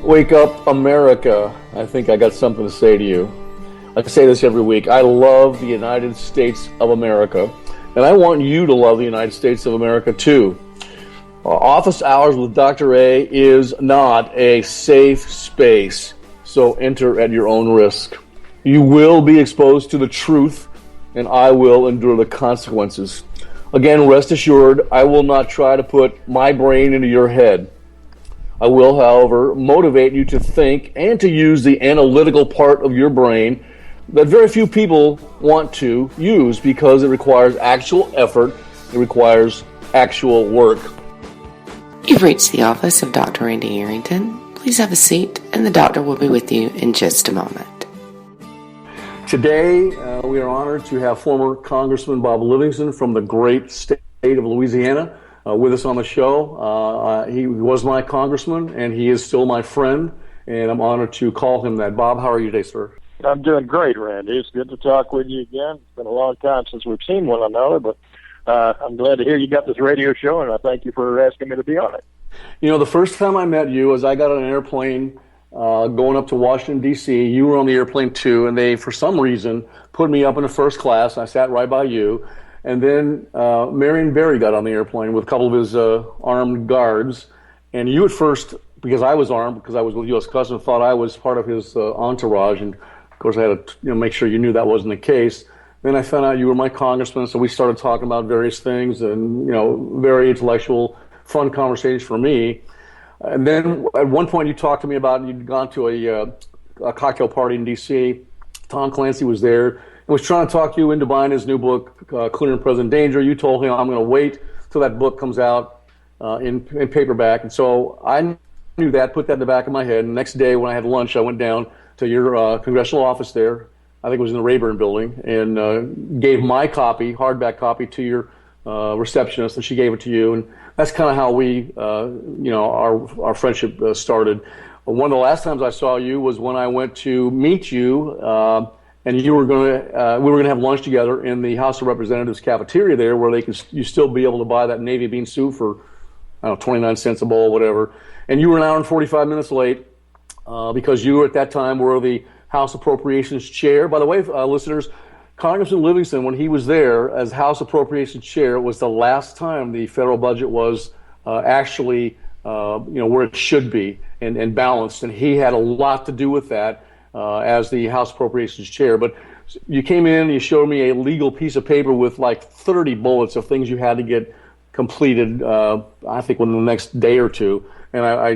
Wake up, America. I think I got something to say to you. I say this every week. I love the United States of America, and I want you to love the United States of America too. Office Hours with Dr. A is not a safe space, so enter at your own risk. You will be exposed to the truth, and I will endure the consequences. Again, rest assured, I will not try to put my brain into your head. I will, however, motivate you to think and to use the analytical part of your brain that very few people want to use because it requires actual effort, it requires actual work. You've reached the office of Dr. Randy Arrington. Please have a seat, and the doctor will be with you in just a moment. Today, we are honored to have former Congressman Bob Livingston from the great state of Louisiana with us on the show. He was my congressman, and he is still my friend, and I'm honored to call him that. Bob, how are you today, sir? I'm doing great, Randy. It's good to talk with you again. It's been a long time since we've seen one another, but I'm glad to hear you got this radio show, and I thank you for asking me to be on it. You know, the first time I met you was I got on an airplane going up to Washington, D.C. You were on the airplane too, and they, for some reason, put me up in the first class. I sat right by you. And then Marion Barry got on the airplane with a couple of his armed guards. And you at first, because I was armed, because I was with U.S. Customs, thought I was part of his entourage. And, of course, I had to make sure you knew that wasn't the case. Then I found out you were my congressman, so we started talking about various things and, very intellectual, fun conversations for me. And then at one point you talked to me about you'd gone to a cocktail party in D.C. Tom Clancy was there and was trying to talk you into buying his new book, Clearing President Danger. You told him, I'm going to wait till that book comes out in paperback. And so I knew that, put that in the back of my head. And the next day when I had lunch, I went down to your congressional office there. I think it was in the Rayburn building, and gave my copy, hardback copy, to your receptionist, and she gave it to you. And that's kind of how we, our friendship started. One of the last times I saw you was when I went to meet you, and we were going to have lunch together in the House of Representatives cafeteria there, where you still be able to buy that navy bean soup for, 29 cents a bowl, whatever. And you were an hour and 45 minutes late because you at that time were the House Appropriations Chair. By the way, listeners, Congressman Livingston, when he was there as House Appropriations Chair, was the last time the federal budget was actually, where it should be and balanced. And he had a lot to do with that as the House Appropriations Chair. But you came in and you showed me a legal piece of paper with like 30 bullets of things you had to get completed, I think, within the next day or two. And I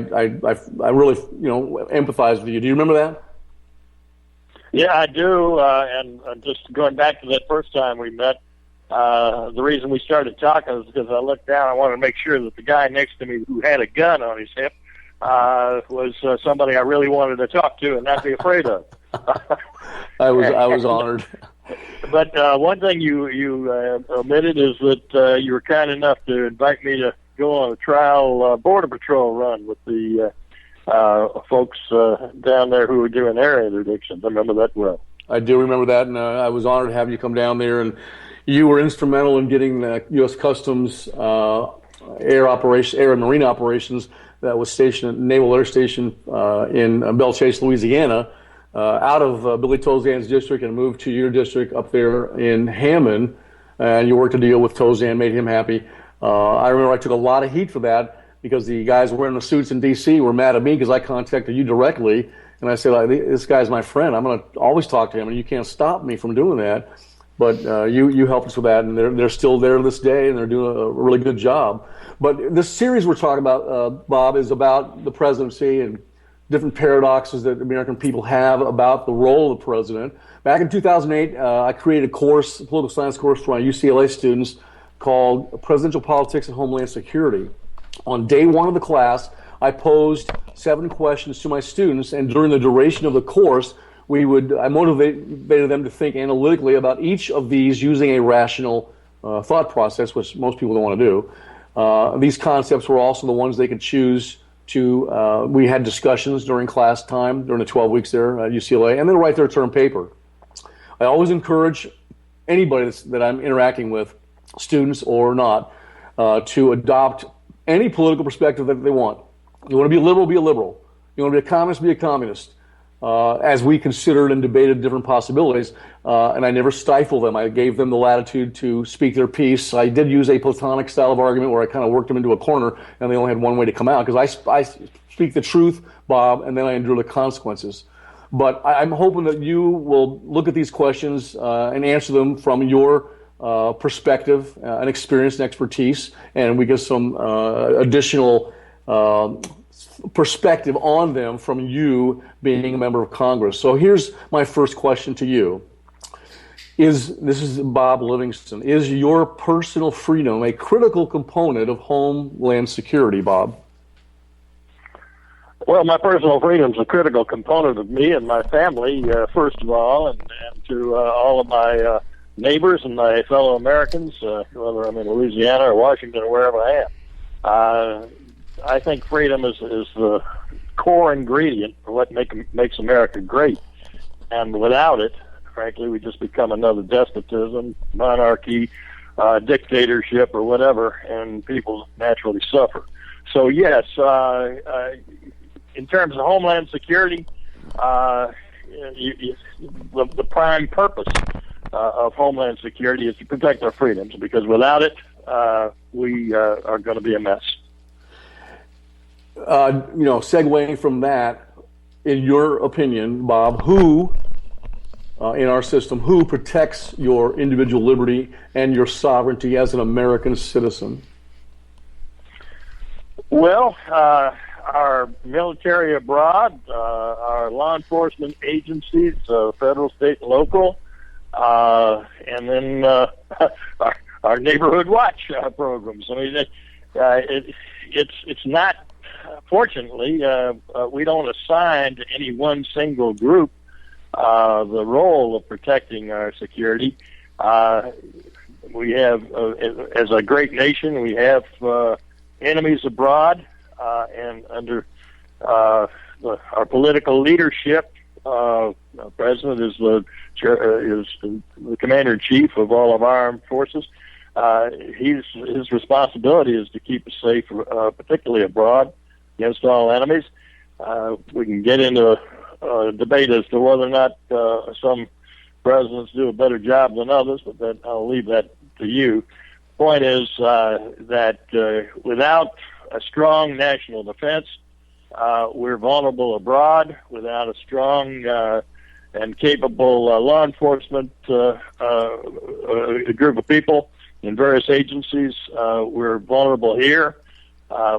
really, empathize with you. Do you remember that? Yeah, I do, and just going back to that first time we met, the reason we started talking is because I looked down. I wanted to make sure that the guy next to me who had a gun on his hip was somebody I really wanted to talk to and not be afraid of. I was honored. But one thing you omitted is that you were kind enough to invite me to go on a trial Border Patrol run with the folks down there who were doing their interdictions. I remember that well. I do remember that, and I was honored to have you come down there. And you were instrumental in getting the U.S. Customs air and marine operations that was stationed at Naval Air Station in Belle Chase, Louisiana, out of Billy Tozan's district and moved to your district up there in Hammond. And you worked a deal with Tozan, made him happy. I remember I took a lot of heat for that, because the guys wearing the suits in D.C. were mad at me because I contacted you directly, and I said, this guy's my friend. I'm going to always talk to him, and you can't stop me from doing that. But you helped us with that, and they're still there this day, and they're doing a really good job. But this series we're talking about, Bob, is about the presidency and different paradoxes that American people have about the role of the president. Back in 2008, I created a course, a political science course for my UCLA students called Presidential Politics and Homeland Security. On day one of the class, I posed 7 questions to my students, and during the duration of the course, I motivated them to think analytically about each of these using a rational thought process, which most people don't want to do. These concepts were also the ones they could choose to. We had discussions during class time, during the 12 weeks there at UCLA, and then write their term paper. I always encourage anybody that I'm interacting with, students or not, to adopt any political perspective that they want. You want to be a liberal, be a liberal. You want to be a communist, be a communist. As we considered and debated different possibilities, and I never stifled them. I gave them the latitude to speak their piece. I did use a Platonic style of argument where I kind of worked them into a corner, and they only had one way to come out, because I speak the truth, Bob, and then I endure the consequences. But I'm hoping that you will look at these questions and answer them from your perspective and experience and expertise, and we get some additional perspective on them from you being a member of Congress. So here's my first question to you. This is Bob Livingston. Is your personal freedom a critical component of Homeland Security, Bob? Well, my personal freedom is a critical component of me and my family, first of all, and to all of my neighbors and my fellow Americans, whether I'm in Louisiana or Washington or wherever I am. I think freedom is the core ingredient for what makes America great. And without it, frankly, we just become another despotism, monarchy, dictatorship, or whatever, and people naturally suffer. So, yes, in terms of Homeland Security, the prime purpose of Homeland Security is to protect our freedoms, because without it, we are going to be a mess. Segueing from that, in your opinion, Bob, who in our system, who protects your individual liberty and your sovereignty as an American citizen? Well, our military abroad, our law enforcement agencies, federal, state, and local, and then our neighborhood watch programs. I mean, it's not. Fortunately, we don't assign to any one single group the role of protecting our security. We have, as a great nation, we have enemies abroad, and under our political leadership, our president is the commander-in-chief of all of our armed forces. His responsibility is to keep us safe, particularly abroad, against all enemies. We can get into a debate as to whether or not some presidents do a better job than others, but I'll leave that to you. Point is that without a strong national defense, we're vulnerable abroad. Without a strong and capable law enforcement a group of people in various agencies, we're vulnerable here.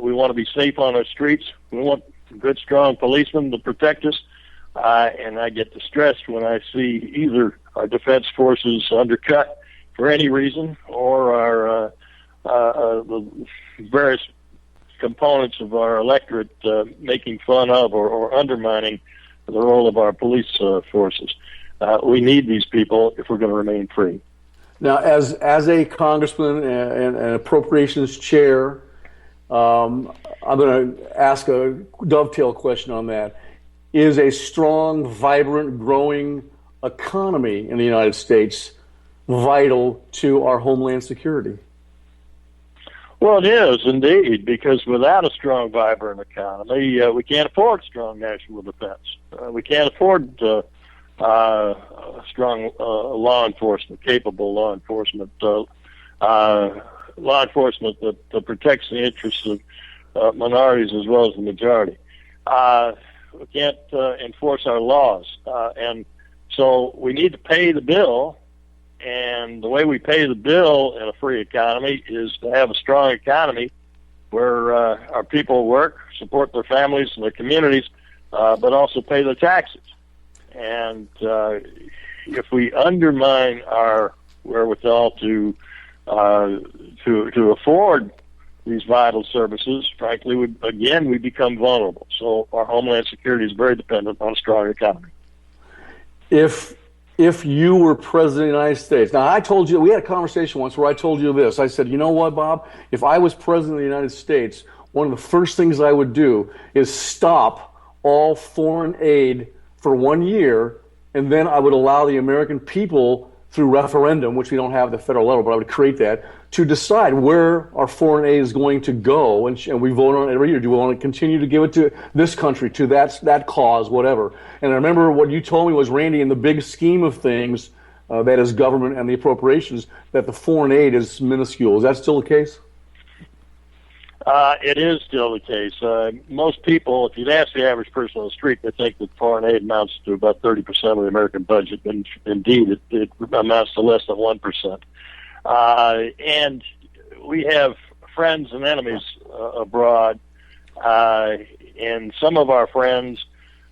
We want to be safe on our streets. We want good, strong policemen to protect us. And I get distressed when I see either our defense forces undercut for any reason, or our the various components of our electorate making fun of or undermining the role of our police forces. We need these people if we're going to remain free. Now, as a congressman and an appropriations chair, I'm going to ask a dovetail question on that. Is a strong, vibrant, growing economy in the United States vital to our homeland security? Well, it is indeed, because without a strong, vibrant economy, we can't afford strong national defense. We can't afford strong law enforcement, capable law enforcement that protects the interests of minorities as well as the majority. We can't enforce our laws, and so we need to pay the bill. And the way we pay the bill in a free economy is to have a strong economy where our people work, support their families and their communities, but also pay their taxes. And if we undermine our wherewithal to afford these vital services, frankly, we become vulnerable. So our homeland security is very dependent on a strong economy. If you were president of the United States, now I told you, we had a conversation once where I told you this. I said, you know what, Bob? If I was president of the United States, one of the first things I would do is stop all foreign aid for 1 year, and then I would allow the American people through referendum, which we don't have at the federal level, but I would create that, to decide where our foreign aid is going to go. And we vote on it every year. Do we want to continue to give it to this country, to that cause, whatever? And I remember what you told me was, Randy, in the big scheme of things, that is government and the appropriations, that the foreign aid is minuscule. Is that still the case? It is still the case. Most people, if you'd ask the average person on the street, they think that foreign aid amounts to about 30% of the American budget. And indeed, it amounts to less than 1%. And we have friends and enemies abroad. And some of our friends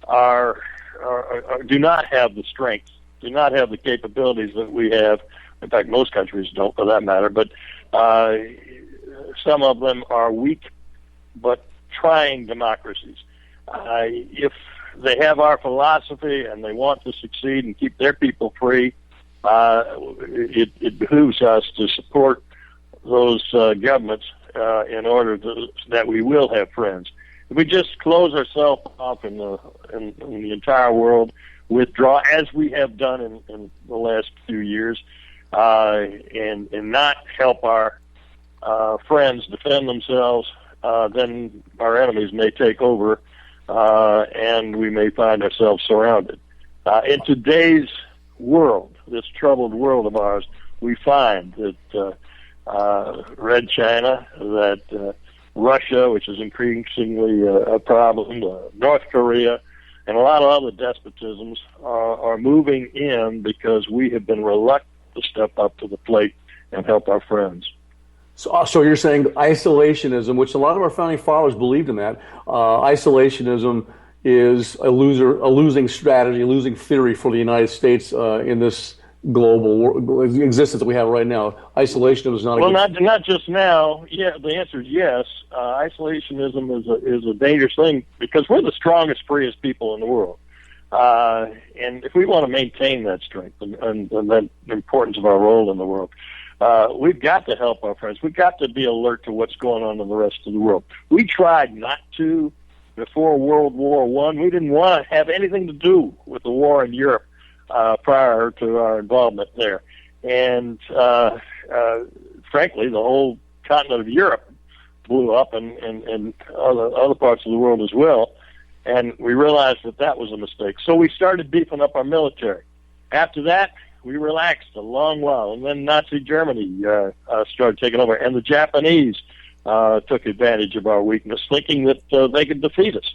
do not have the strength, do not have the capabilities that we have. In fact, most countries don't, for that matter. But some of them are weak but trying democracies. If they have our philosophy and they want to succeed and keep their people free, it behooves us to support those governments in order that we will have friends. If we just close ourselves off in the entire world, withdraw as we have done in the last few years, and not help our friends defend themselves, then our enemies may take over, and we may find ourselves surrounded. In today's world, this troubled world of ours, we find that Red China, that Russia, which is increasingly a problem, North Korea, and a lot of other despotisms are moving in because we have been reluctant to step up to the plate and help our friends. So you're saying isolationism, which a lot of our founding fathers believed in that, isolationism is a losing strategy, a losing theory for the United States in this global existence that we have right now. Isolationism is not not just now. Yeah, the answer is yes. Isolationism is a dangerous thing because we're the strongest, freest people in the world. And if we want to maintain that strength and that importance of our role in the world, we've got to help our friends. We've got to be alert to what's going on in the rest of the world. We tried not to before World War I. We didn't want to have anything to do with the war in Europe prior to our involvement there. And frankly, the whole continent of Europe blew up and other parts of the world as well. And we realized that was a mistake. So we started beefing up our military. After that, we relaxed a long while, and then Nazi Germany started taking over, and the Japanese took advantage of our weakness, thinking that they could defeat us.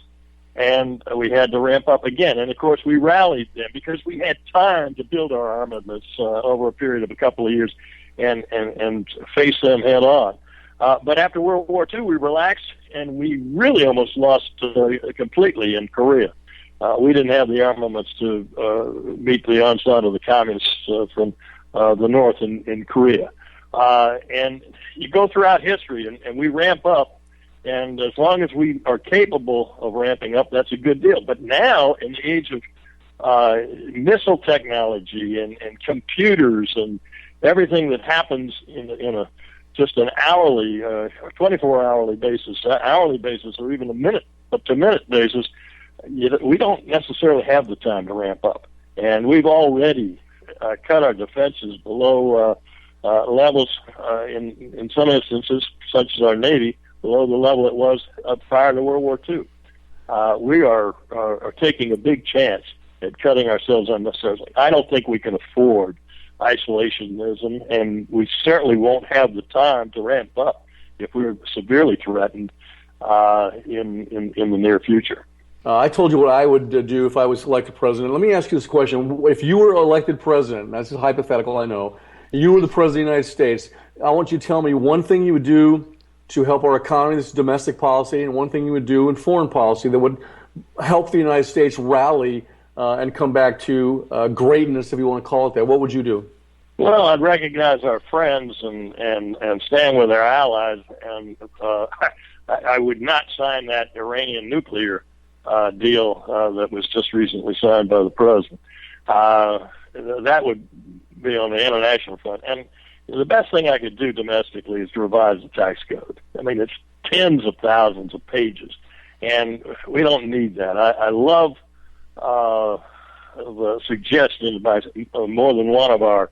And we had to ramp up again. And, of course, we rallied them because we had time to build our armaments over a period of a couple of years and face them head on. But after World War II, we relaxed, and we really almost lost completely in Korea. We didn't have the armaments to meet the onslaught of the communists from the north in Korea. And you go throughout history, and we ramp up, and as long as we are capable of ramping up, that's a good deal. But now, in the age of missile technology and computers and everything that happens in a just an hourly, 24-hourly basis, or even a minute-to-minute basis, we don't necessarily have the time to ramp up. And we've already cut our defenses below levels, in some instances, such as our Navy, below the level it was prior to World War II. We are taking a big chance at cutting ourselves unnecessarily. I don't think we can afford isolationism, and we certainly won't have the time to ramp up if we're severely threatened in the near future. I told you what I would do if I was elected president. Let me ask you this question. If you were elected president, that's hypothetical, I know, you were the president of the United States, I want you to tell me one thing you would do to help our economy, this is domestic policy, and one thing you would do in foreign policy that would help the United States rally and come back to greatness, if you want to call it that. What would you do? Well, I'd recognize our friends and stand with our allies, and I would not sign that Iranian nuclear deal that was just recently signed by the president. That would be on the international front. And the best thing I could do domestically is to revise the tax code. I mean, it's tens of thousands of pages, and we don't need that. I love suggestion by more than one of our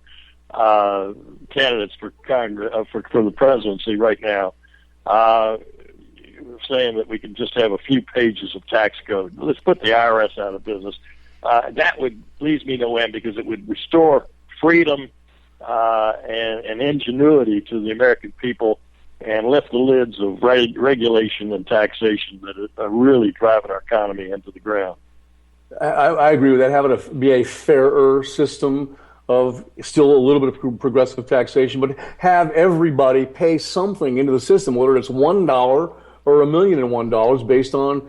candidates for Congress for the presidency right now, saying that we can just have a few pages of tax code. Let's put the IRS out of business. That would please me no end, because it would restore freedom and ingenuity to the American people and lift the lids of regulation and taxation that are really driving our economy into the ground. I agree with that. Having to be a fairer system of still a little bit of progressive taxation, but have everybody pay something into the system, whether it's $1 or $1,001 based on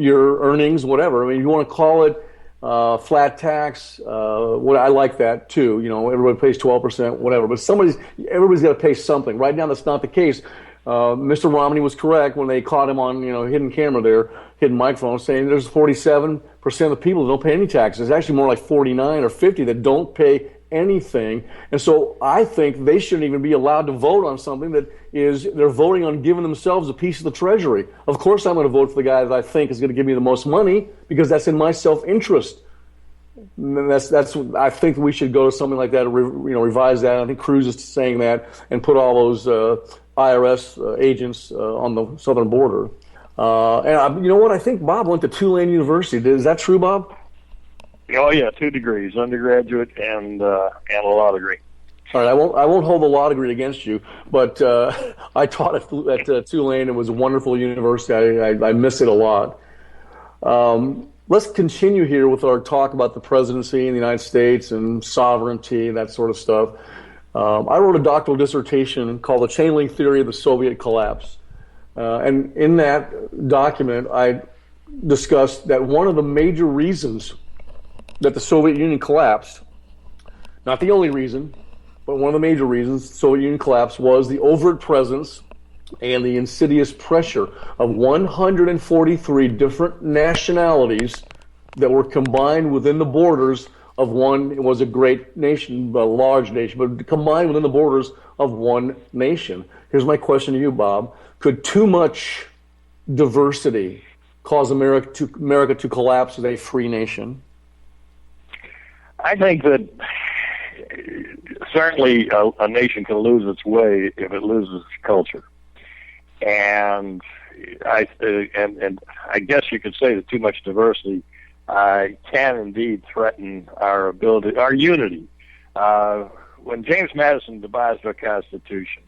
your earnings, whatever. I mean, you want to call it flat tax. I like that too. You know, everybody pays 12%, whatever. But everybody's got to pay something. Right now, that's not the case. Mr. Romney was correct when they caught him on, hidden camera there, hidden microphone, saying there's 47% of the people that don't pay any taxes. It's actually more like 49 or 50 that don't pay anything. And so I think they shouldn't even be allowed to vote on something they're voting on giving themselves a piece of the treasury. Of course I'm going to vote for the guy that I think is going to give me the most money, because that's in my self-interest. And I think we should go to something like that, revise that. I think Cruz is saying that, and put all those IRS agents on the southern border. And you know what? I think Bob went to Tulane University. Is that true, Bob? Oh yeah, 2 degrees, undergraduate and a law degree. All right, I won't hold the law degree against you, but I taught at Tulane. It was a wonderful university. I miss it a lot. Let's continue here with our talk about the presidency in the United States and sovereignty, that sort of stuff. I wrote a doctoral dissertation called The Chain Link Theory of the Soviet Collapse. And in that document, I discussed that one of the major reasons that the Soviet Union collapsed, not the only reason, but one of the major reasons the Soviet Union collapsed, was the overt presence and the insidious pressure of 143 different nationalities that were combined within the borders of one. It was a great nation, a large nation, but combined within the borders of one nation. Here's my question to you, Bob. Could too much diversity cause America to collapse as a free nation? I think that certainly a nation can lose its way if it loses its culture. And I guess you could say that too much diversity can indeed threaten our unity. When James Madison devised our Constitution,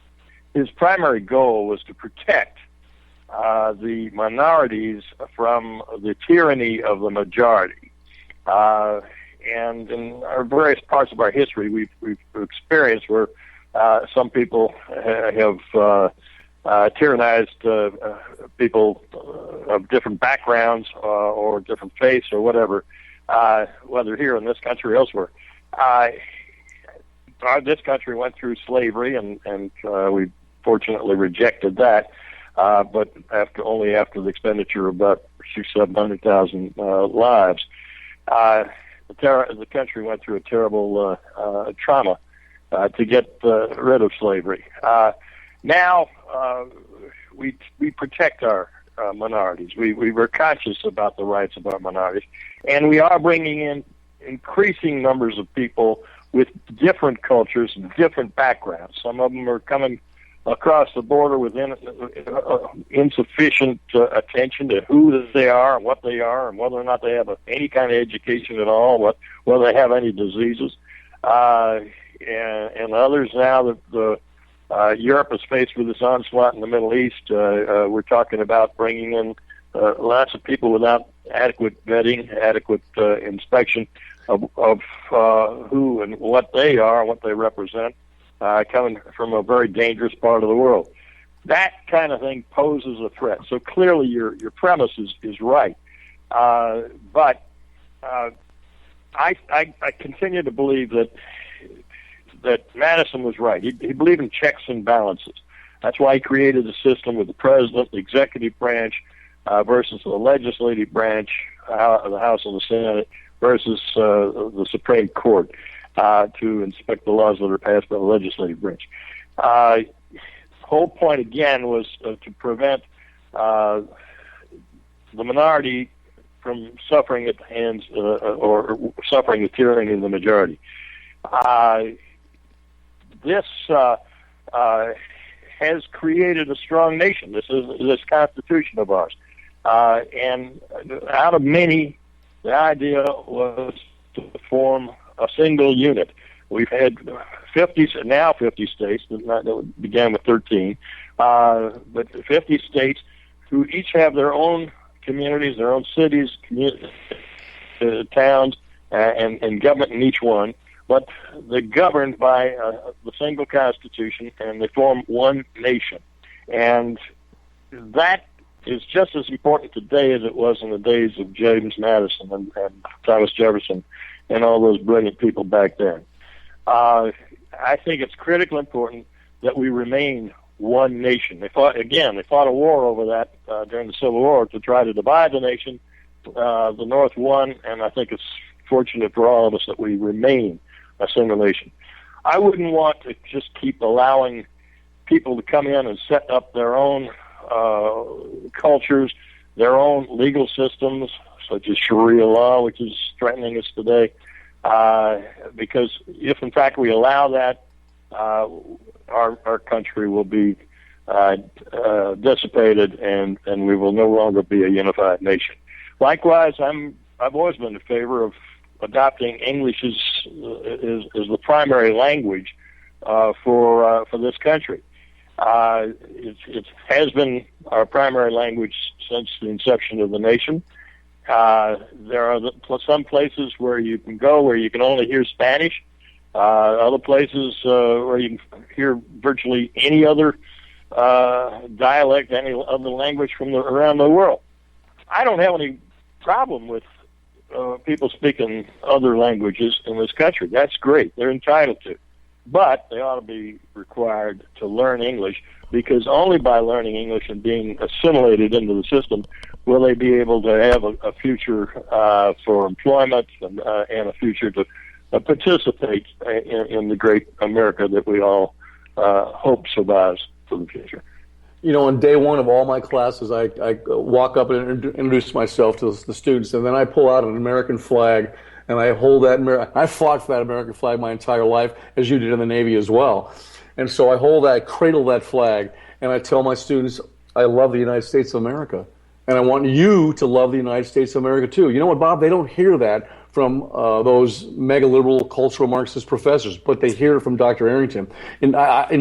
his primary goal was to protect the minorities from the tyranny of the majority. And in our various parts of our history, we've experienced where some people have tyrannized people of different backgrounds or different faiths or whatever, whether here in this country or elsewhere. This country went through slavery, and we fortunately rejected that, but only after the expenditure of about 700,000 lives. The country went through a terrible trauma to get rid of slavery. Now we protect our minorities. We were conscious about the rights of our minorities, and we are bringing in increasing numbers of people with different cultures and different backgrounds. Some of them are coming across the border with insufficient attention to who they are and what they are and whether or not they have any kind of education at all, whether they have any diseases. And others now that Europe is faced with this onslaught in the Middle East, we're talking about bringing in lots of people without adequate vetting, adequate inspection of who and what they are and what they represent, coming from a very dangerous part of the world. That kind of thing poses a threat. So clearly your premise is right. But I continue to believe that Madison was right. He believed in checks and balances. That's why he created a system with the president, the executive branch, versus the legislative branch, the House and the Senate, versus the Supreme Court to inspect the laws that are passed by the legislative branch. The whole point, again, was to prevent the minority from suffering at the hands or suffering the tyranny of the majority. This has created a strong nation. This Constitution of ours, and out of many, the idea was to form a single unit. We've had 50 states. That began with 13, but 50 states who each have their own communities, their own cities, towns, and government in each one. But they're governed by the single Constitution, and they form one nation. And that is just as important today as it was in the days of James Madison and Thomas Jefferson and all those brilliant people back then. I think it's critically important that we remain one nation. They fought a war over that during the Civil War to try to divide the nation. The North won, and I think it's fortunate for all of us that we remain a single nation. I wouldn't want to just keep allowing people to come in and set up their own cultures, their own legal systems, such as Sharia law, which is threatening us today. Because if, in fact, we allow that, our country will be dissipated, and we will no longer be a unified nation. Likewise, I've always been in favor of adopting English as the primary language for this country. It has been our primary language since the inception of the nation. There are some places where you can go where you can only hear Spanish. Other places where you can hear virtually any other dialect, any other language from around the world. I don't have any problem with people speaking other languages in this country. That's great. They're entitled to. But they ought to be required to learn English, because only by learning English and being assimilated into the system will they be able to have a future for employment and a future to participate in the great America that we all hope survives for the future. You know, on day one of all my classes, I walk up and introduce myself to the students, and then I pull out an American flag, and I hold that. I fought for that American flag my entire life, as you did in the Navy as well. And so I hold that, cradle that flag, and I tell my students, I love the United States of America, and I want you to love the United States of America too. You know what, Bob? They don't hear that from those mega-liberal cultural Marxist professors, but they hear it from Dr. Arrington. In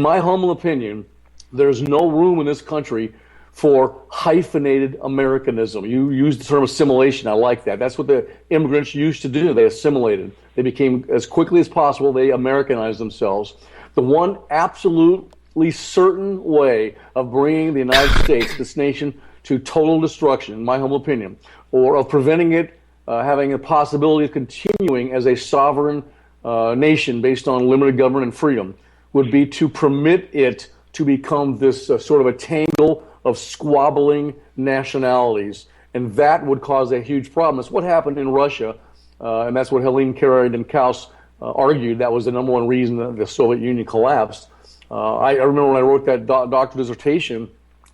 my humble opinion, there's no room in this country for hyphenated Americanism. You used the term assimilation. I like that. That's what the immigrants used to do. They assimilated. They became, as quickly as possible, they Americanized themselves. The one absolutely certain way of bringing the United States, this nation, to total destruction, in my humble opinion, or of preventing it having a possibility of continuing as a sovereign nation based on limited government and freedom, would be to permit it to become this sort of a tangle of squabbling nationalities. And that would cause a huge problem. That's what happened in Russia, and that's what Helene Karardin-Kaus argued. That was the number one reason that the Soviet Union collapsed. I remember when I wrote that doctoral dissertation,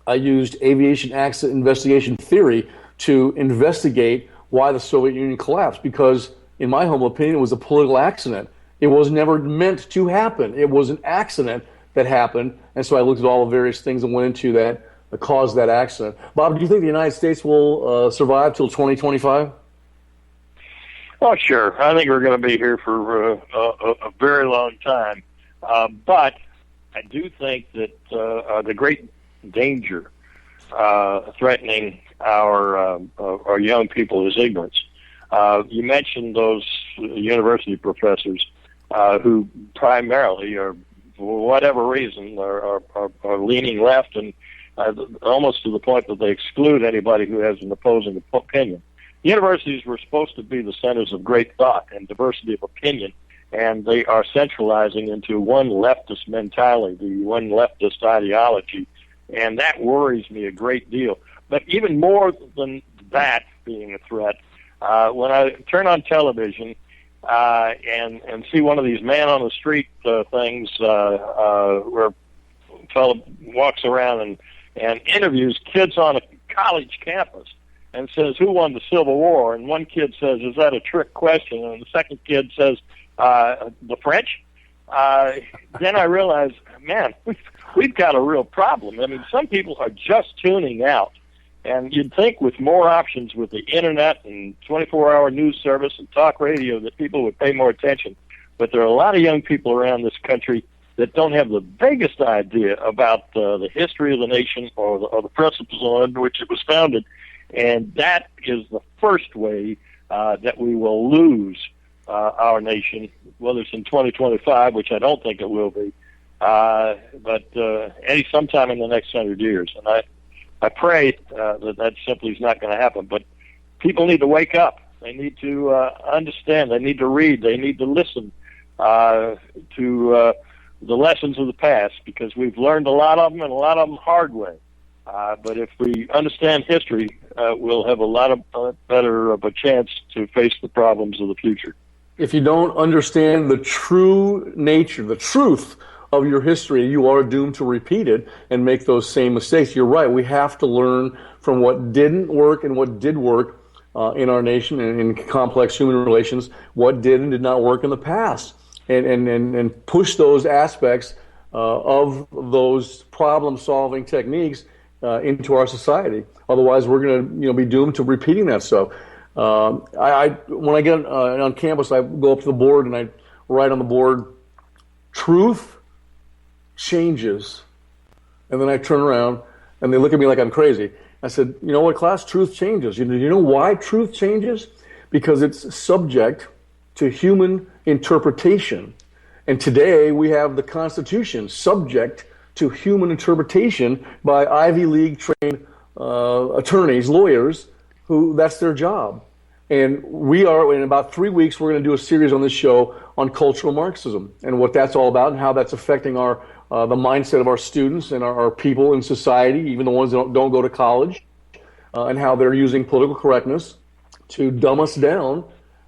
I used aviation accident investigation theory to investigate why the Soviet Union collapsed, because, in my humble opinion, it was a political accident. It was never meant to happen. It was an accident that happened, and so I looked at all the various things that went into that caused that accident. Bob, do you think the United States will survive till 2025? Oh, sure. I think we're going to be here for a very long time. But I do think that the great danger threatening our young people is ignorance. You mentioned those university professors who primarily, or for whatever reason, are leaning left, and almost to the point that they exclude anybody who has an opposing opinion. Universities were supposed to be the centers of great thought and diversity of opinion, and they are centralizing into one leftist mentality, one leftist ideology, and that worries me a great deal. But even more than that being a threat, when I turn on television and see one of these man-on-the-street things where a fellow walks around and interviews kids on a college campus, and says, who won the Civil War? And one kid says, is that a trick question? And the second kid says, the French. Then I realized, man, we've got a real problem. I mean, some people are just tuning out. And you'd think with more options with the internet and 24-hour news service and talk radio that people would pay more attention. But there are a lot of young people around this country that don't have the vaguest idea about the history of the nation or the principles on which it was founded. And that is the first way that we will lose our nation, whether it's in 2025, which I don't think it will be, but sometime in the next 100 years. And I pray that simply is not going to happen. But people need to wake up. They need to understand. They need to read. They need to listen to the lessons of the past, because we've learned a lot of them, and a lot of them hard way. But if we understand history, we'll have a lot of better of a chance to face the problems of the future. If you don't understand the true nature, the truth of your history, you are doomed to repeat it and make those same mistakes. You're right. We have to learn from what didn't work and what did work in our nation and in complex human relations, what did and did not work in the past, and push those aspects of those problem-solving techniques into our society. Otherwise, we're going to be doomed to repeating that stuff. When I get on campus, I go up to the board and I write on the board, truth changes. And then I turn around and they look at me like I'm crazy. I said, you know what, class? Truth changes. You know why truth changes? Because it's subject to human interpretation. And today we have the Constitution subject to human interpretation by Ivy League trained attorneys, lawyers, who that's their job. And in about 3 weeks, we're going to do a series on this show on cultural Marxism and what that's all about and how that's affecting the mindset of our students and our people in society, even the ones that don't go to college, and how they're using political correctness to dumb us down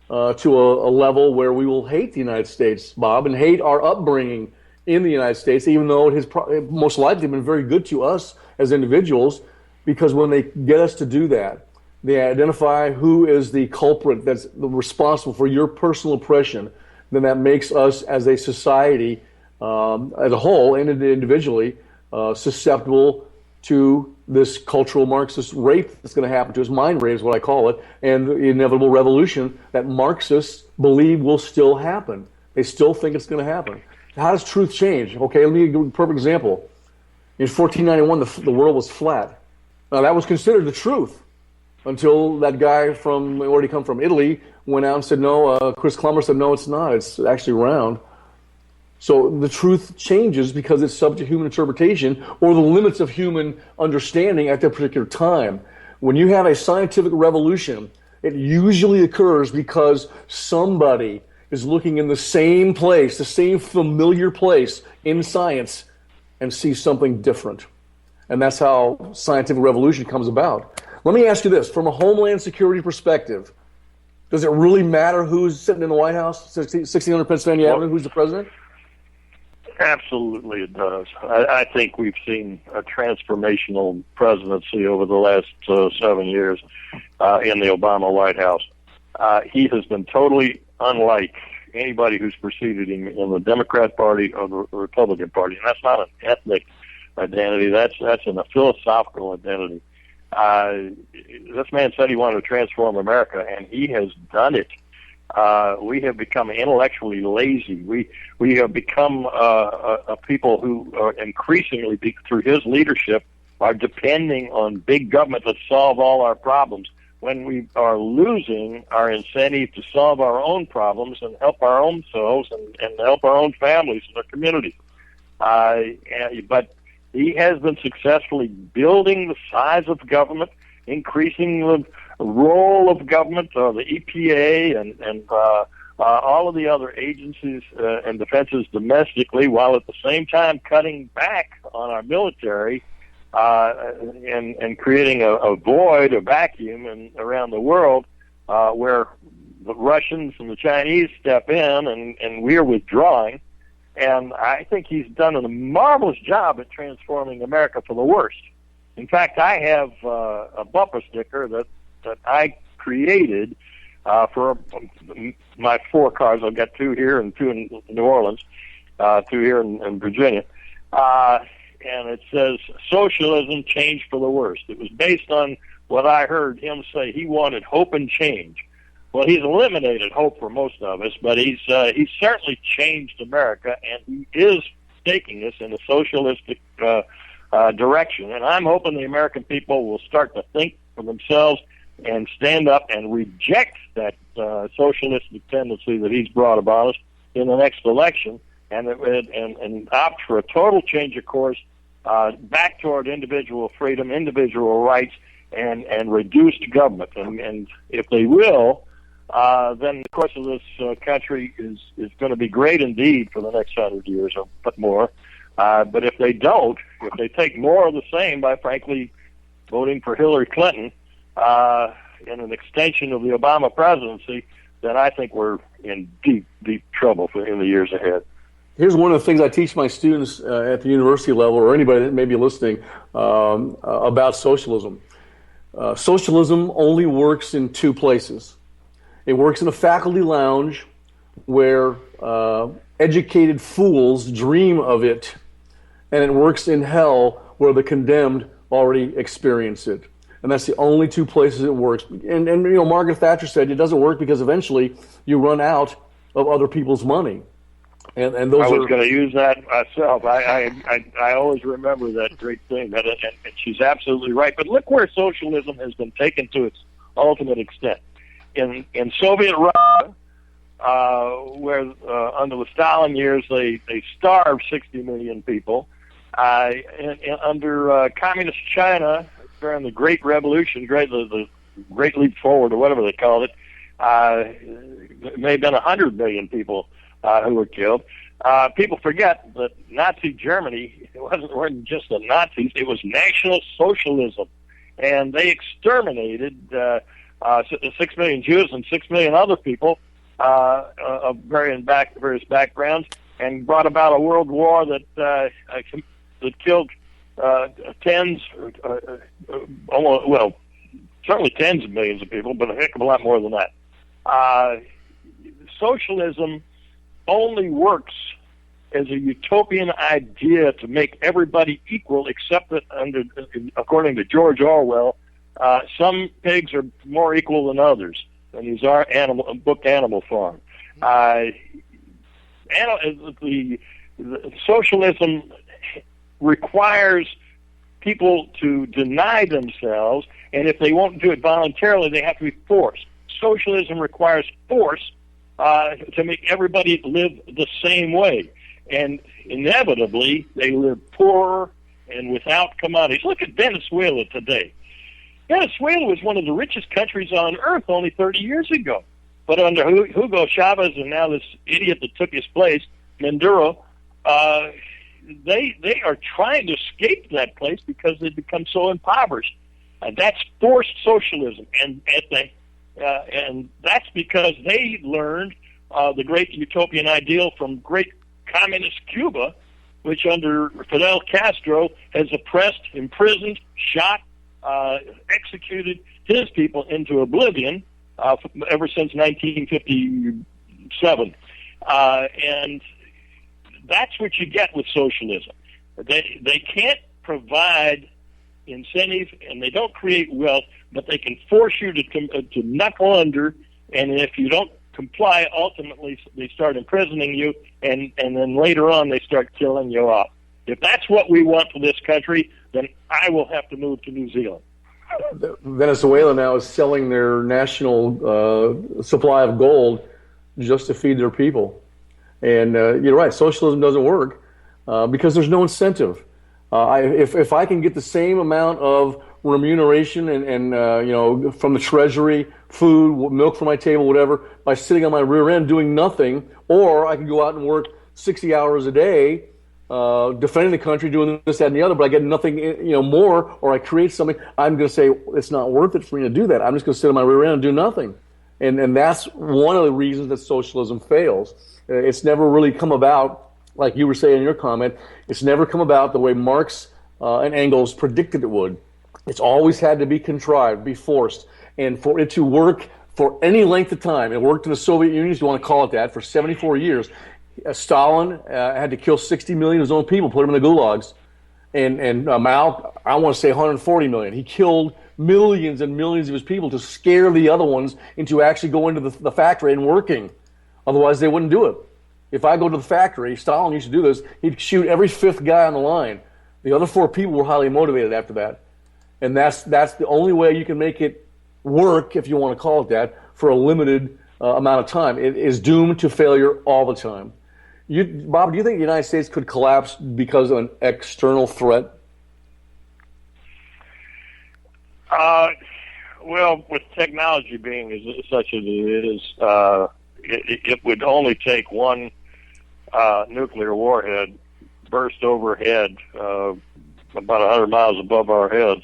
to a level where we will hate the United States, Bob, and hate our upbringing in the United States, even though it has most likely been very good to us as individuals, because when they get us to do that, they identify who is the culprit that's responsible for your personal oppression, then that makes us as a society as a whole and individually susceptible to this cultural Marxist rape that's going to happen to us. Mind rape is what I call it, and the inevitable revolution that Marxists believe will still happen. They still think it's going to happen. How does truth change? Okay, let me give you a perfect example. In 1491, the world was flat. Now, that was considered the truth until that guy from, where did he come from, Italy, went out and said, no, Chris Columbus said, no, it's not. It's actually round. So the truth changes because it's subject to human interpretation or the limits of human understanding at that particular time. When you have a scientific revolution, it usually occurs because somebody is looking in the same place, the same familiar place in science, and sees something different. And that's how scientific revolution comes about. Let me ask you this, from a Homeland Security perspective, does it really matter who's sitting in the White House, 1600 Pennsylvania Avenue, who's the president? Absolutely it does. I think we've seen a transformational presidency over the last 7 years in the Obama White House. He has been totally unlike anybody who's preceded him in the Democrat Party or the Republican Party. And that's not an ethnic identity. That's a philosophical identity. This man said he wanted to transform America, and he has done it. We have become intellectually lazy. We have become a people who are increasingly, through his leadership, are depending on big government to solve all our problems, when we are losing our incentive to solve our own problems and help our own selves and help our own families and our communities. But he has been successfully building the size of government, increasing the role of government, the EPA and all of the other agencies and defenses domestically, while at the same time cutting back on our military and creating a void, a vacuum around the world where the Russians and the Chinese step in and we're withdrawing. And I think he's done a marvelous job at transforming America for the worst. In fact, I have a bumper sticker that that I created for my 4 cars. I've got 2 here and 2 in New Orleans, 2 here in Virginia. And it says, socialism changed for the worst. It was based on what I heard him say. He wanted hope and change. Well, he's eliminated hope for most of us, but he's certainly changed America, and he is taking us in a socialistic direction. And I'm hoping the American people will start to think for themselves and stand up and reject that socialistic tendency that he's brought about us in the next election, and opt for a total change of course, back toward individual freedom, individual rights, and reduced government. And if they will, then the course of this country is going to be great indeed for the next 100 years or more. But if they don't, if they take more of the same by frankly voting for Hillary Clinton in an extension of the Obama presidency, then I think we're in deep, deep trouble in the years ahead. Here's one of the things I teach my students at the university level, or anybody that may be listening, about socialism. Socialism only works in 2 places. It works in a faculty lounge where educated fools dream of it, and it works in hell where the condemned already experience it. And that's the only 2 places it works. And Margaret Thatcher said it doesn't work because eventually you run out of other people's money. And those I was going to use that myself. I always remember that great thing, and she's absolutely right. But look where socialism has been taken to its ultimate extent. In Soviet Russia, where under the Stalin years they starved 60 million people, and under communist China during the Great Revolution, the Great Leap Forward, or whatever they called it, it may have been 100 million people who were killed. People forget that Nazi Germany, it wasn't just the Nazis, it was National Socialism. And they exterminated 6 million Jews and 6 million other people of various backgrounds, and brought about a world war that killed certainly tens of millions of people, but a heck of a lot more than that. Socialism only works as a utopian idea to make everybody equal, except that according to George Orwell, some pigs are more equal than others. And he's our book Animal Farm. The socialism requires people to deny themselves, and if they won't do it voluntarily, they have to be forced. Socialism requires force to make everybody live the same way. And inevitably, they live poorer and without commodities. Look at Venezuela today. Venezuela was one of the richest countries on earth only 30 years ago. But under Hugo Chavez and now this idiot that took his place, Maduro, they are trying to escape that place because they've become so impoverished. That's forced socialism. And that's because they learned the great utopian ideal from great communist Cuba, which under Fidel Castro has oppressed, imprisoned, shot, executed his people into oblivion ever since 1957. And that's what you get with socialism. They can't provide incentive and they don't create wealth, but they can force you to knuckle under, and if you don't comply, ultimately they start imprisoning you, and then later on they start killing you off. If that's what we want for this country, then I will have to move to New Zealand. Venezuela now is selling their national supply of gold just to feed their people. And you're right, socialism doesn't work because there's no incentive. If I can get the same amount of remuneration and from the Treasury, food, milk for my table, whatever, by sitting on my rear end doing nothing, or I can go out and work 60 hours a day defending the country, doing this, that, and the other, but I get nothing, more, or I create something, I'm going to say it's not worth it for me to do that. I'm just going to sit on my rear end and do nothing. And that's one of the reasons that socialism fails. It's never really come about, like you were saying in your comment, it's never come about the way Marx and Engels predicted it would. It's always had to be contrived, be forced. And for it to work for any length of time, it worked in the Soviet Union, if you want to call it that, for 74 years. Stalin had to kill 60 million of his own people, put them in the gulags. And Mao, I want to say 140 million. He killed millions and millions of his people to scare the other ones into actually going to the factory and working. Otherwise, they wouldn't do it. If I go to the factory, Stalin used to do this, he'd shoot every fifth guy on the line. The other four people were highly motivated after that. And that's the only way you can make it work, if you want to call it that, for a limited amount of time. It is doomed to failure all the time. Bob, do you think the United States could collapse because of an external threat? Well, with technology being such as it is, it would only take one nuclear warhead burst overhead about 100 miles above our heads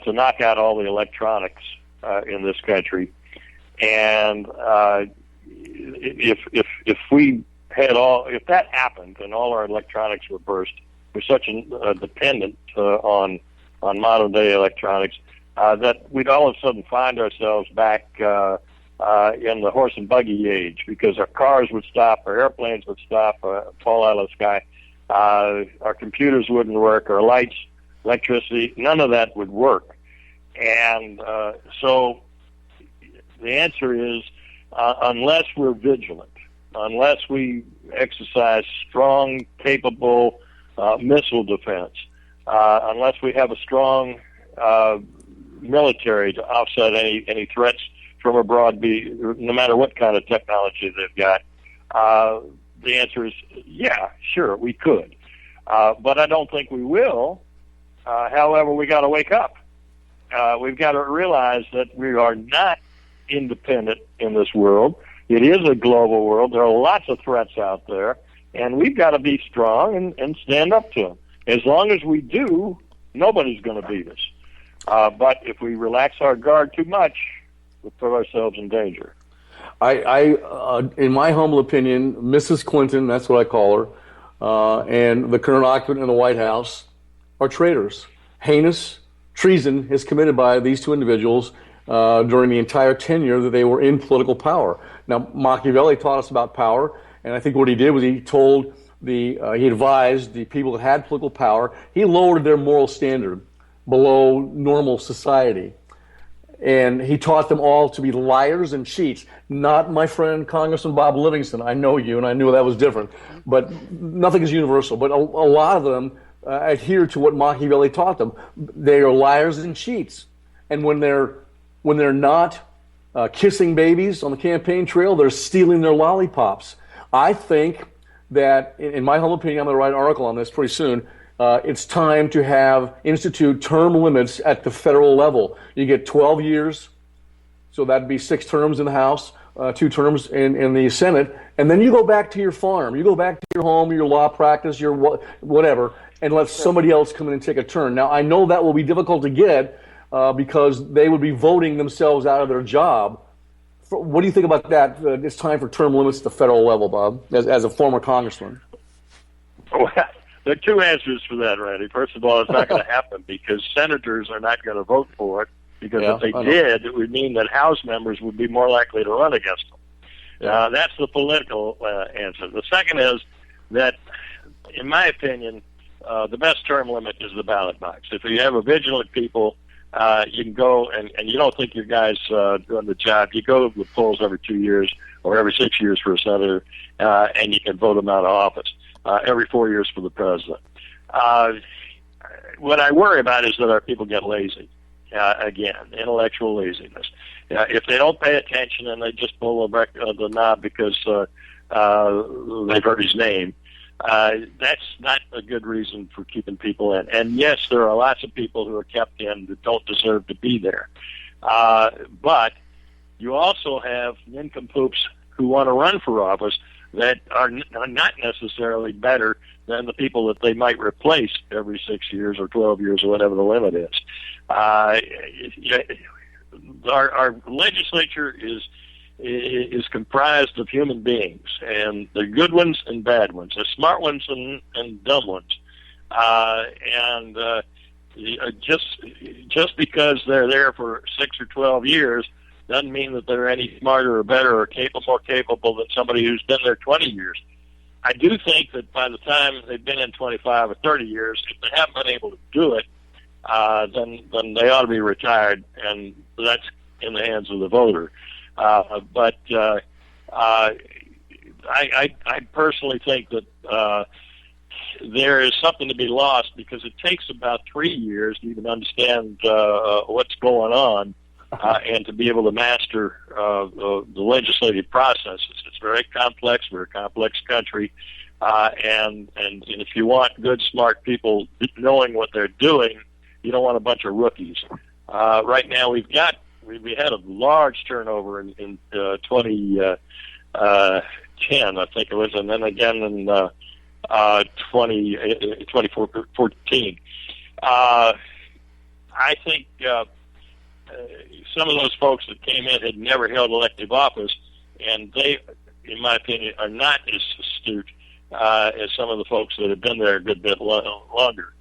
to knock out all the electronics in this country. And if we had if that happened and all our electronics were burst, we're such dependent on modern day electronics that we'd all of a sudden find ourselves back in the horse and buggy age, because our cars would stop, our airplanes would stop, fall out of the sky, our computers wouldn't work, our lights, electricity, none of that would work. And so the answer is, unless we're vigilant, unless we exercise strong, capable missile defense, unless we have a strong military to offset any threats from abroad, no matter what kind of technology they've got, the answer is, yeah, sure, we could. But I don't think we will. However, we got to wake up. We've got to realize that we are not independent in this world. It is a global world. There are lots of threats out there, and we've got to be strong and stand up to them. As long as we do, nobody's going to beat us. But if we relax our guard too much, we'll put ourselves in danger. I in my humble opinion, Mrs. Clinton, that's what I call her, and the current occupant in the White House are traitors. Heinous treason is committed by these two individuals during the entire tenure that they were in political power. Now, Machiavelli taught us about power, and I think what he did was he advised the people that had political power, he lowered their moral standard below normal society. And he taught them all to be liars and cheats. Not my friend Congressman Bob Livingston. I know you, and I knew that was different. But nothing is universal. But a lot of them adhere to what Machiavelli taught them. They are liars and cheats. And when they're not kissing babies on the campaign trail, they're stealing their lollipops. I think that, in my humble opinion, I'm going to write an article on this pretty soon. It's time to institute term limits at the federal level. You get 12 years, so that'd be 6 terms in the House, 2 terms in the Senate, and then you go back to your farm. You go back to your home, your law practice, your whatever, and let somebody else come in and take a turn. Now, I know that will be difficult to get because they would be voting themselves out of their job. What do you think about that? It's time for term limits at the federal level, Bob, as a former congressman. Well, there are 2 answers for that, Randy. First of all, it's not going to happen because senators are not going to vote for it, because if they did, it would mean that House members would be more likely to run against them. That's the political answer. The second is that, in my opinion, the best term limit is the ballot box. If you have a vigilant people, you can go and you don't think your guy's doing the job, you go to the polls every 2 years or every 6 years for a senator, and you can vote them out of office. Every 4 years for the president. What I worry about is that our people get lazy. Again, intellectual laziness. If they don't pay attention and they just pull the knob because they've heard his name, that's not a good reason for keeping people in. And yes, there are lots of people who are kept in that don't deserve to be there. But you also have nincompoops who want to run for office that are not necessarily better than the people that they might replace every 6 years or 12 years or whatever the limit is. Our legislature is comprised of human beings, and they're good ones and bad ones, they're smart ones and dumb ones. just because they're there for 6 or 12 years doesn't mean that they're any smarter or better or more capable than somebody who's been there 20 years. I do think that by the time they've been in 25 or 30 years, if they haven't been able to do it, then they ought to be retired, and that's in the hands of the voter. But I personally think that there is something to be lost because it takes about 3 years to even understand what's going on and to be able to master the legislative processes. It's very complex. We're a complex country. And if you want good, smart people knowing what they're doing, you don't want a bunch of rookies. Right now, we had a large turnover in 2010, I think it was, and then again in 2014. I think some of those folks that came in had never held elective office, and they, in my opinion, are not as astute as some of the folks that have been there a good bit longer.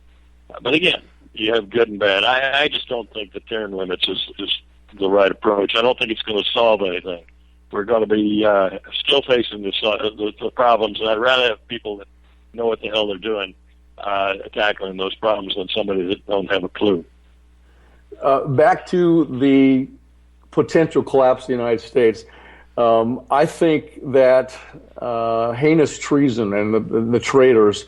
But again, you have good and bad. I just don't think the term limits is the right approach. I don't think it's going to solve anything. We're going to be still facing the problems, and I'd rather have people that know what the hell they're doing tackling those problems than somebody that don't have a clue. Back to the potential collapse of the United States, I think that heinous treason and the traitors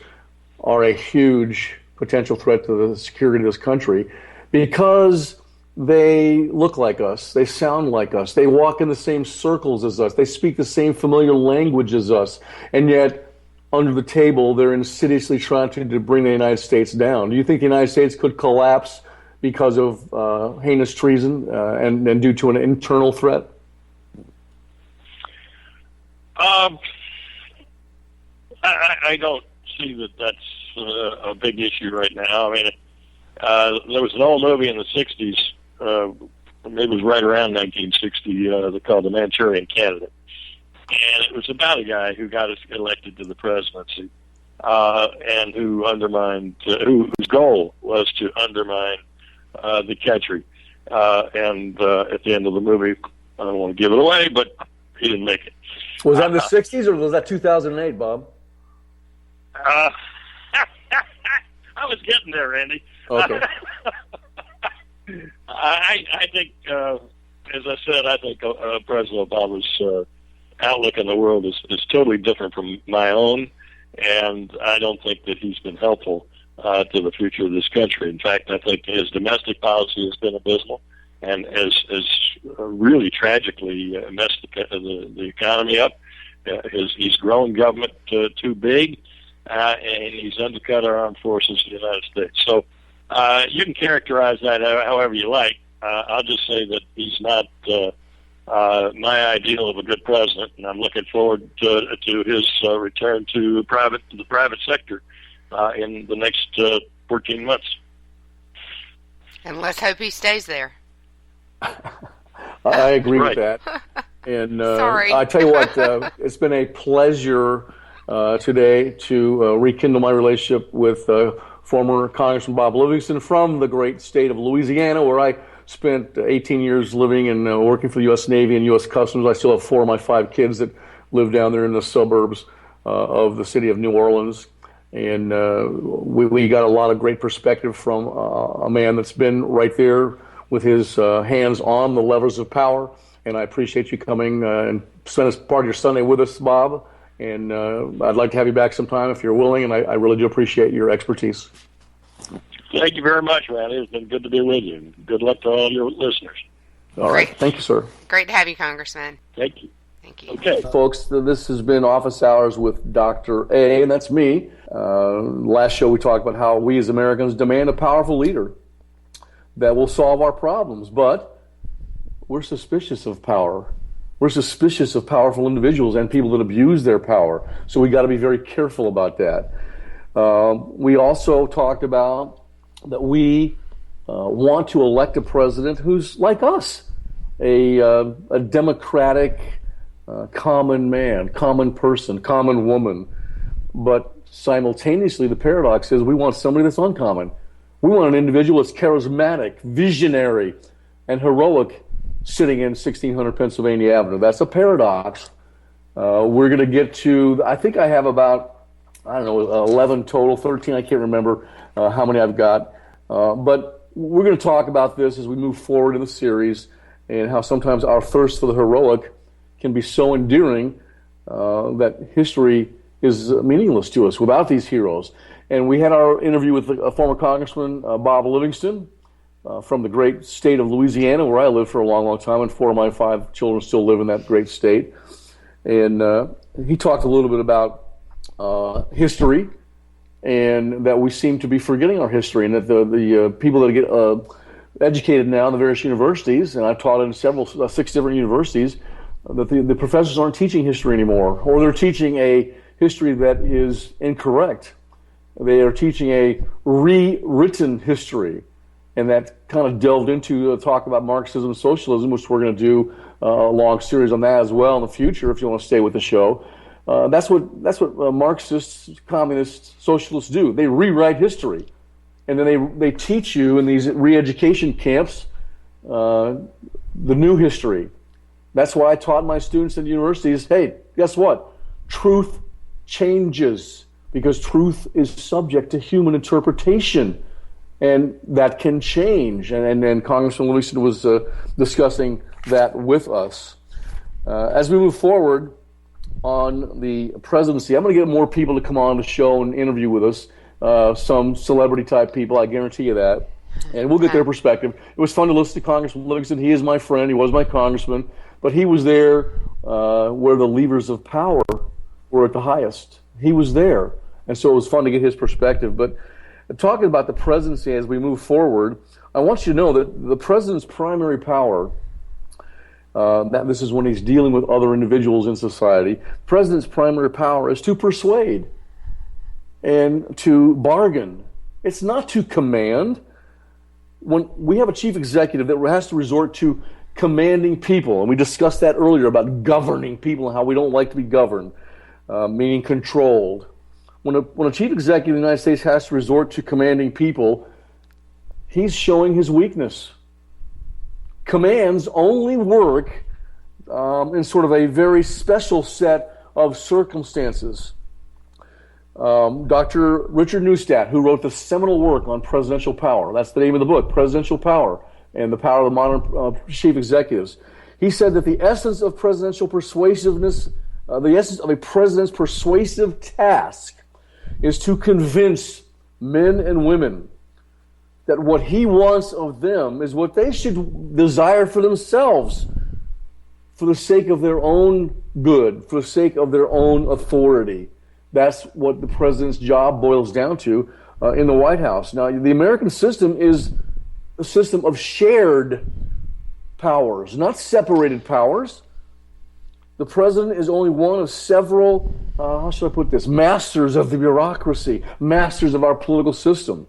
are a huge potential threat to the security of this country because they look like us, they sound like us, they walk in the same circles as us, they speak the same familiar language as us, and yet under the table they're insidiously trying to bring the United States down. Do you think the United States could collapse because of heinous treason and due to an internal threat? I don't see that that's a big issue right now. I mean, there was an old movie in the 60s, maybe it was right around 1960, called The Manchurian Candidate. And it was about a guy who got elected to the presidency and who undermined, whose goal was to undermine the country. And at the end of the movie, I don't want to give it away, but he didn't make it. Was that in the 60s or was that 2008, Bob? I was getting there, Randy. Okay. I think, as I said, I think President Obama's outlook on the world is totally different from my own, and I don't think that he's been helpful to the future of this country. In fact, I think his domestic policy has been abysmal and has really tragically messed the economy up. He's grown government too big, and he's undercut our armed forces in the United States. So you can characterize that however you like. I'll just say that he's not my ideal of a good president, and I'm looking forward to his return to the private sector in the next 14 months. And let's hope he stays there. I agree with that. And Sorry. I tell you what, it's been a pleasure today to rekindle my relationship with former Congressman Bob Livingston from the great state of Louisiana, where I spent 18 years living and working for the U.S. Navy and U.S. Customs. I still have 4 of my 5 kids that live down there in the suburbs of the city of New Orleans. And we got a lot of great perspective from a man that's been right there with his hands on the levers of power. And I appreciate you coming and spending part of your Sunday with us, Bob. And I'd like to have you back sometime if you're willing, and I really do appreciate your expertise. Thank you very much, Randy. It's been good to be with you. Good luck to all your listeners. All right. Thank you, sir. Great to have you, Congressman. Thank you. Thank you. Okay. Folks, this has been Office Hours with Dr. A, and that's me. Last show we talked about how we as Americans demand a powerful leader that will solve our problems, but we're suspicious of power. We're suspicious of powerful individuals and people that abuse their power, so we got to be very careful about that. We also talked about that we want to elect a president who's like us, a democratic, common man, common person, common woman. But simultaneously, the paradox is we want somebody that's uncommon. We want an individual that's charismatic, visionary, and heroic sitting in 1600 Pennsylvania Avenue. That's a paradox. We're going to get to, I think I have about, 11 total, 13, I can't remember how many I've got. But we're going to talk about this as we move forward in the series, and how sometimes our thirst for the heroic can be so endearing that history is meaningless to us without these heroes. And we had our interview with former Congressman Bob Livingston from the great state of Louisiana, where I lived for a long, long time, and 4 of my 5 children still live in that great state. And he talked a little bit about history, and that we seem to be forgetting our history, and that the people that get educated now in the various universities, and I've taught in 6 different universities, that the professors aren't teaching history anymore, or they're teaching a history that is incorrect. They are teaching a rewritten history, and that kind of delved into talk about Marxism and socialism, which we're going to do a long series on that as well in the future if you want to stay with the show. That's what Marxists, communists, socialists do. They rewrite history, and then they teach you in these re-education camps the new history. That's why I taught my students at universities, hey, guess what? Truth changes, because truth is subject to human interpretation, and that can change. And Congressman Livingston was discussing that with us. As we move forward on the presidency, I'm going to get more people to come on the show and interview with us, some celebrity-type people, I guarantee you that, and we'll get their perspective. It was fun to listen to Congressman Livingston. He is my friend. He was my congressman, but he was there where the levers of power were at the highest. He was there, and so it was fun to get his perspective. But talking about the presidency as we move forward, I want you to know that the president's primary power, that this is when he's dealing with other individuals in society, president's primary power is to persuade and to bargain. It's not to command. When we have a chief executive that has to resort to commanding people, and we discussed that earlier about governing people and how we don't like to be governed, meaning controlled. When a chief executive of the United States has to resort to commanding people, he's showing his weakness. Commands only work in sort of a very special set of circumstances. Dr. Richard Neustadt, who wrote the seminal work on presidential power, that's the name of the book, Presidential Power, and the Power of the Modern Chief Executives, he said that the essence of presidential persuasiveness, the essence of a president's persuasive task is to convince men and women that what he wants of them is what they should desire for themselves, for the sake of their own good, for the sake of their own authority. That's what the president's job boils down to in the White House. Now, the American system is a system of shared powers, not separated powers. The president is only one of several, how should I put this, masters of the bureaucracy, masters of our political system.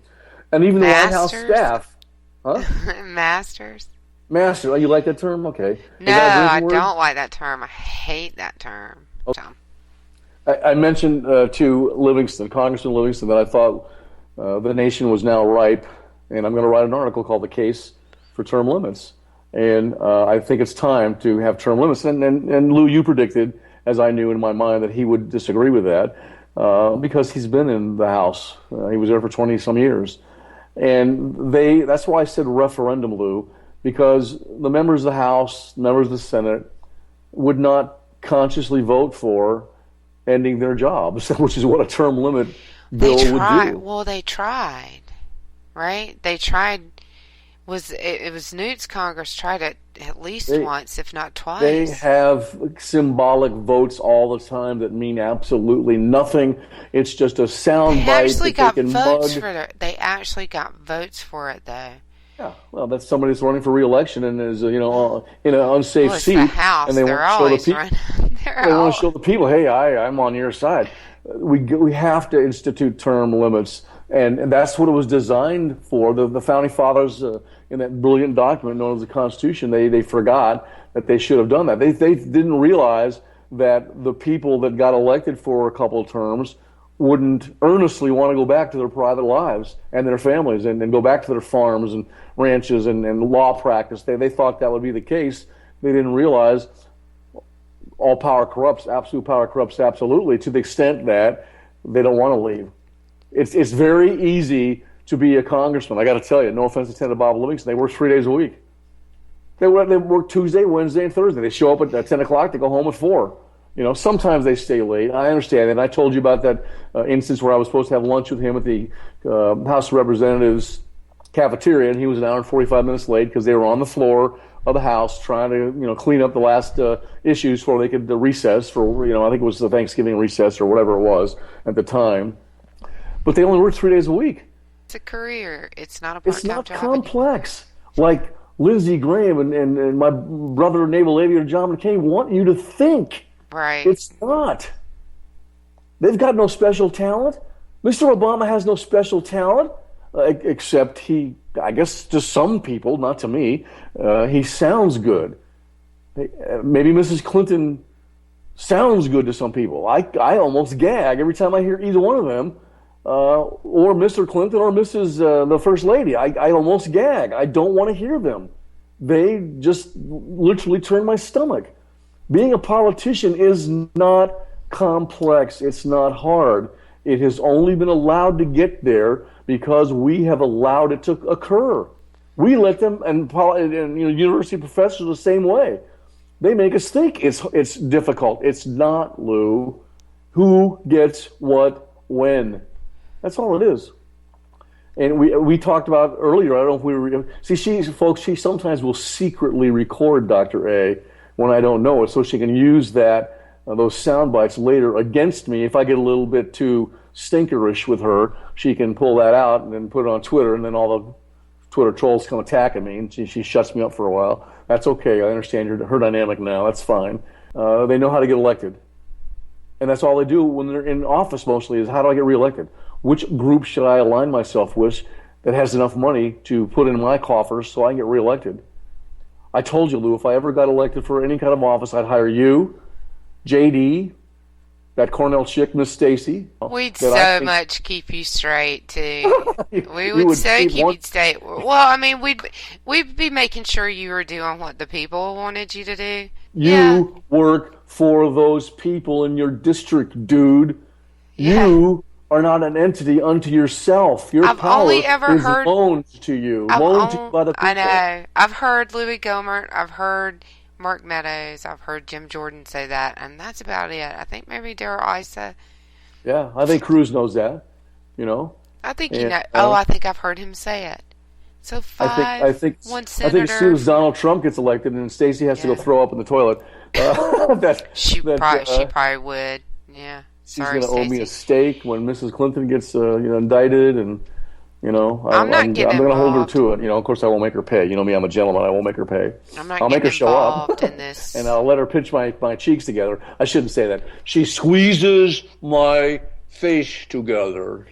And even the White House staff. Huh? Masters? Master. Oh, you like that term? Okay. No, I don't like that term. I hate that term. Okay. I mentioned to Livingston, Congressman Livingston, that I thought the nation was now ripe, and I'm going to write an article called The Case for Term Limits. And I think it's time to have term limits. And Lou, you predicted, as I knew in my mind, that he would disagree with that because he's been in the House. He was there for 20-some years. And that's why I said referendum, Lou, because the members of the House, members of the Senate, would not consciously vote for ending their jobs, which is what a term limit bill would do. Well, they tried, right? They tried. It was Newt's Congress tried it at least once, if not twice. They have symbolic votes all the time that mean absolutely nothing. It's just a sound bite that they can mug. They actually got votes for it, though. Yeah, well, that's somebody that's running for re-election and is, in an unsafe seat. The House. And they They're want to show always the people. They want to show the people, hey, I'm on your side. We have to institute term limits, and that's what it was designed for. The founding fathers, in that brilliant document known as the Constitution, they forgot that they should have done that. They didn't realize that the people that got elected for a couple of terms wouldn't earnestly want to go back to their private lives and their families and go back to their farms and ranches and law practice. They thought that would be the case. They didn't realize all power corrupts, absolute power corrupts absolutely, to the extent that they don't want to leave. It's very easy to be a congressman. I got to tell you, no offense to Senator Bob Livingston, they work 3 days a week. They work Tuesday, Wednesday, and Thursday. They show up at 10 o'clock, they go home at 4. Sometimes they stay late. I understand. And I told you about that instance where I was supposed to have lunch with him at the House of Representatives cafeteria, and he was an hour and 45 minutes late because they were on the floor of the House trying to, clean up the last issues before they could recess for, I think it was the Thanksgiving recess or whatever it was at the time. But they only work 3 days a week. It's a career. It's not a part-time job. It's not complex. Like Lindsey Graham and my brother, Naval Aviator John McCain, want you to think. Right. It's not. They've got no special talent. Mr. Obama has no special talent, except I guess to some people, not to me, he sounds good. Maybe Mrs. Clinton sounds good to some people. I almost gag every time I hear either one of them, or Mr. Clinton or Mrs. The First Lady. I almost gag. I don't want to hear them. They just literally turn my stomach. Being a politician is not complex. It's not hard. It has only been allowed to get there because we have allowed it to occur. We let them, and university professors the same way. They make us think it's difficult. It's not, Lou. Who gets what when? That's all it is. And we talked about earlier, I don't know if we were... See, she sometimes will secretly record Dr. A when I don't know it, so she can use those sound bites later against me. If I get a little bit too stinkerish with her, she can pull that out and then put it on Twitter, and then all the Twitter trolls come attacking me, and she shuts me up for a while. That's okay. I understand her dynamic now. That's fine. They know how to get elected. And that's all they do when they're in office mostly is, how do I get reelected? Which group should I align myself with that has enough money to put in my coffers so I can get reelected? I told you, Lou, if I ever got elected for any kind of office, I'd hire you, JD, that Cornell chick, Miss Stacy. We'd so much keep you straight, too. We would so keep you straight. Well, I mean, we'd be making sure you were doing what the people wanted you to do. You work for those people in your district, dude. Yeah. You are not an entity unto yourself. Your power is loaned to you. Loaned to you by the people. I know. I've heard Louis Gohmert. I've heard Mark Meadows. I've heard Jim Jordan say that, and that's about it. I think maybe Darrell Issa. Yeah, I think Cruz knows that. I think you know. I think I've heard him say it. So I think one senator. I think as soon as Donald Trump gets elected and Stacey has to go throw up in the toilet, she probably would. Yeah. She's going to owe me a steak when Mrs. Clinton gets indicted, and I'm going to hold her to it. Of course, I won't make her pay. You know me, I'm a gentleman. I won't make her pay. I'll make her show up in this. and I'll let her pinch my cheeks together. I shouldn't say that. She squeezes my face together.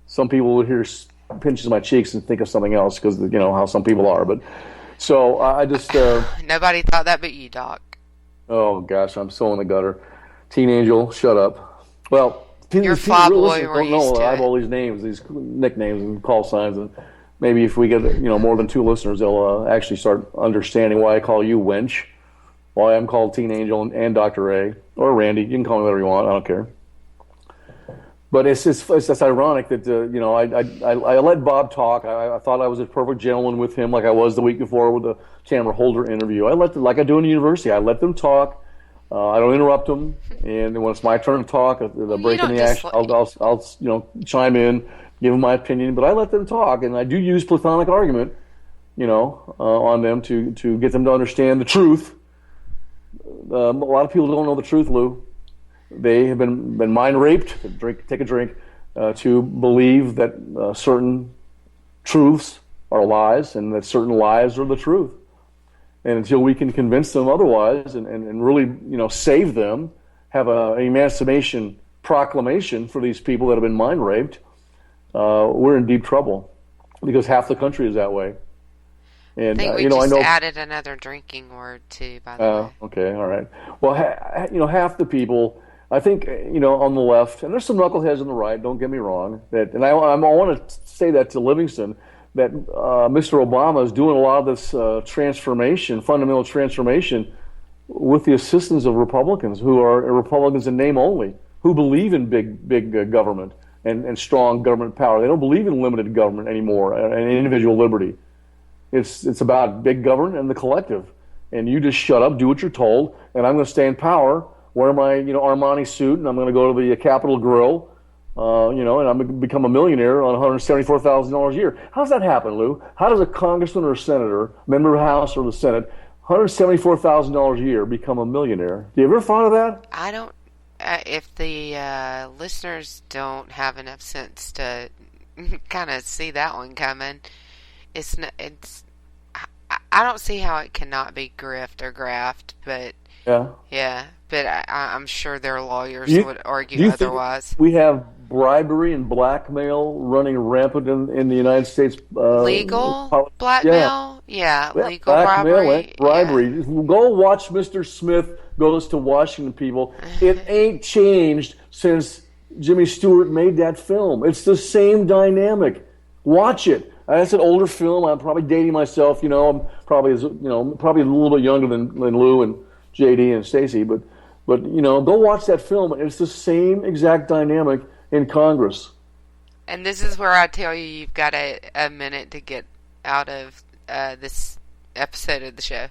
Some people would hear pinches my cheeks and think of something else because how some people are. But so I just nobody thought that but you, Doc. Oh gosh, I'm so in the gutter. Teen Angel, shut up. Well, your fly boy don't know. I have all these names, these nicknames and call signs, and maybe if we get more than 2 listeners, they'll actually start understanding why I call you Wench, why I'm called Teen Angel and Dr. A or Randy. You can call me whatever you want. I don't care. But it's ironic that I let Bob talk. I thought I was a perfect gentleman with him, like I was the week before with the Tamara Holder interview. Like I do in the university. I let them talk. I don't interrupt them, and when it's my turn to talk, the break in the action, I'll chime in, give them my opinion, but I let them talk, and I do use platonic argument, on them to get them to understand the truth. A lot of people don't know the truth, Lou. They have been mind raped. Take a drink, to believe that certain truths are lies, and that certain lies are the truth. And until we can convince them otherwise and really, save them, have an emancipation proclamation for these people that have been mind raped, we're in deep trouble because half the country is that way. And I think we added another drinking word too. By the way. Okay, all right. Well, half the people I think, on the left, and there's some knuckleheads on the right, don't get me wrong, and I want to say that to Livingston, that Mr. Obama is doing a lot of this fundamental transformation, with the assistance of Republicans who are Republicans in name only, who believe in big government and strong government power. They don't believe in limited government anymore and individual liberty. It's about big government and the collective. And you just shut up, do what you're told, and I'm going to stay in power, wear my Armani suit, and I'm going to go to the Capitol Grill, and I'm going to become a millionaire on $174,000 a year. How does that happen, Lou? How does a congressman or a senator, member of the House or the Senate, $174,000 a year become a millionaire? Do you ever thought of that? I don't. If the listeners don't have enough sense to kind of see that one coming, I don't see how it cannot be grift or graft, but yeah. But I'm sure their lawyers would argue otherwise. We have bribery and blackmail running rampant in the United States. Legal blackmail? Yeah, legal blackmail bribery. Yeah. Go watch Mr. Smith Goes to Washington, people. It ain't changed since Jimmy Stewart made that film. It's the same dynamic. Watch it. That's an older film. I'm probably dating myself. I'm probably a little bit younger than Lou and JD and Stacy, but go watch that film. It's the same exact dynamic in Congress. And this is where I tell you, you've got a minute to get out of this episode of the show.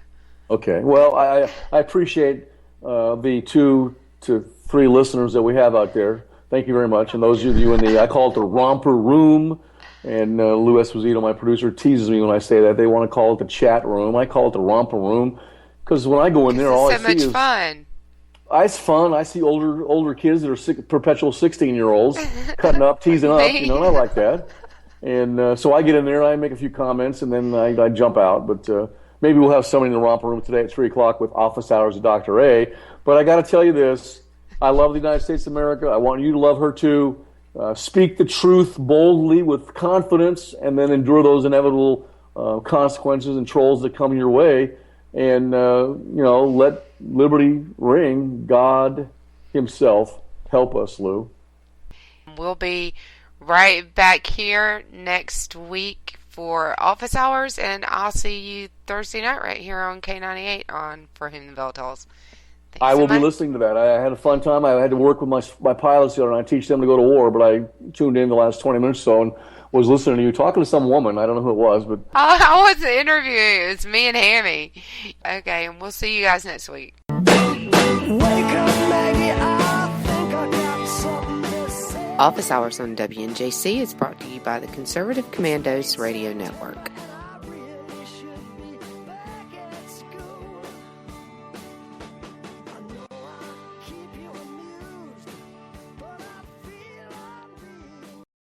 Okay. Well, I appreciate the 2 to 3 listeners that we have out there. Thank you very much. And those of you I call it the romper room. And Lou Esposito, my producer, teases me when I say that. They want to call it the chat room. I call it the romper room because when I go in there, all I see is fun. It's fun. I see older kids that are perpetual 16-year-olds cutting up, teasing up. And I like that. And so I get in there, I make a few comments, and then I jump out. But maybe we'll have somebody in the romper room today at 3 o'clock with Office Hours of Dr. A. But I got to tell you this. I love the United States of America. I want you to love her too. Speak the truth boldly with confidence, and then endure those inevitable consequences and trolls that come your way. And let liberty ring. God Himself help us, Lou. We'll be right back here next week for Office Hours, and I'll see you Thursday night right here on K98 on For Whom the Bell Tolls. I will be listening to that. I had a fun time. I had to work with my pilots the other night. I teach them to go to war, but I tuned in the last 20 minutes or so and was listening to you talking to some woman. I don't know who it was, but I wasn't interviewing. It was me and Hammy. Okay, and we'll see you guys next week. Wake up, Maggie, I think I got something to say. Office Hours on WNJC is brought to you by the Conservative Commandos Radio Network.